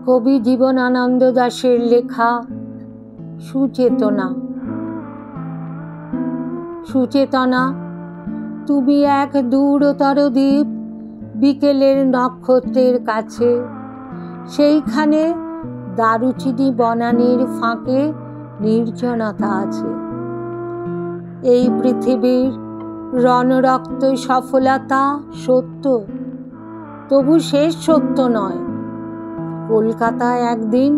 কবি জীবনানন্দ দাশের লেখা সুচেতনা। সুচেতনা, তুমি এক দূরতর দ্বীপ, বিকেলের নক্ষত্রের কাছে। সেইখানে দারুচিনি বনানীর ফাঁকে নির্জনতা আছে। এই পৃথিবীর রণরক্ত সফলতা সত্য, তবু শেষ সত্য নয়। কলকাতায় একদিন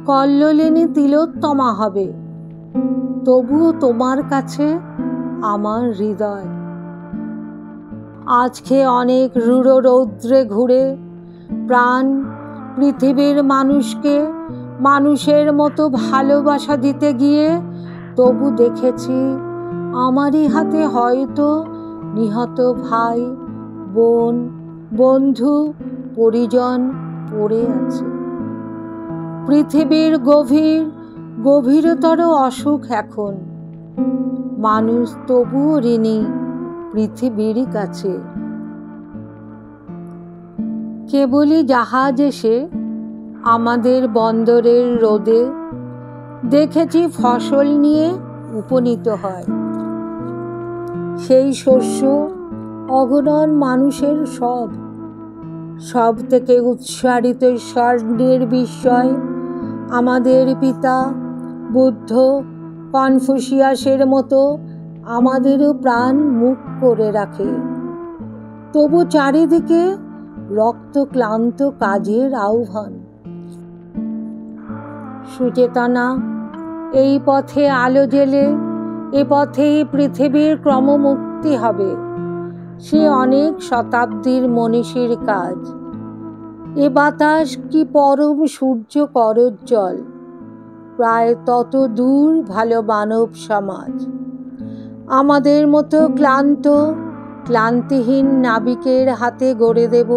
কল্লোলিনী তিলোত্তমা হবে, তবুও তোমার কাছে আমার হৃদয়। আজকে অনেক রূঢ় রৌদ্রে ঘুরে প্রাণ পৃথিবীর মানুষকে মানুষের মতো ভালোবাসা দিতে গিয়ে তবু দেখেছি আমারই হাতে হয়তো নিহত ভাই, বোন, বন্ধু, পরিজন পড়ে আছে। পৃথিবীর গভীরতর অসুখ এখন, মানুষ তবুও ঋণী পৃথিবীরই কাছে। কেবলই জাহাজ এসে আমাদের বন্দরের রোদে দেখেছি ফসল নিয়ে উপনীত হয়। সেই শস্য অগণন মানুষের সব থেকে উৎসারিত স্বর্ণের বিস্ময় আমাদের পিতা বুদ্ধ, কনফুসিয়াসের মতো আমাদেরও প্রাণ মুখ করে রাখে। তবু চারিদিকে রক্তক্লান্ত কাজের আহ্বান। সুচেতনা, এই পথে আলো জেলে এ পথেই পৃথিবীর ক্রমমুক্তি হবে। সে অনেক শতাব্দীর মনীষীর কাজ। এ বাতাস কি পরম সূর্য করোজ্জ্বল, প্রায় তত দূর ভালো মানব সমাজ। আমাদের মতো ক্লান্তিহীন নাবিকের হাতে গড়ে দেব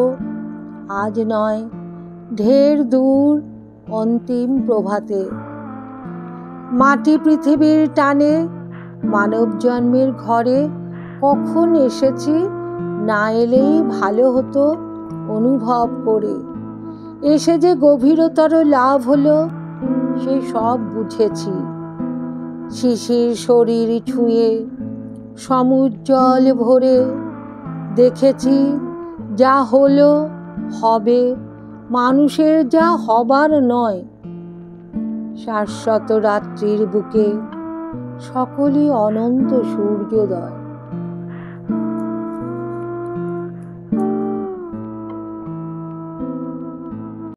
আজ নয় ঢের দূর অন্তিম প্রভাতে। মাটি পৃথিবীর টানে মানব জন্মের ঘরে কখন এসেছি না এলেই ভালো হতো অনুভব করে। এসে যে গভীরতর লাভ হলো সে সব বুঝেছি। শিশির শরীর ছুঁয়ে সমুজ্জ্বল ভরে দেখেছি যা হলো হবে মানুষের যা হবার নয়। শাশ্বত রাত্রির বুকে সকলই অনন্ত সূর্যোদয়।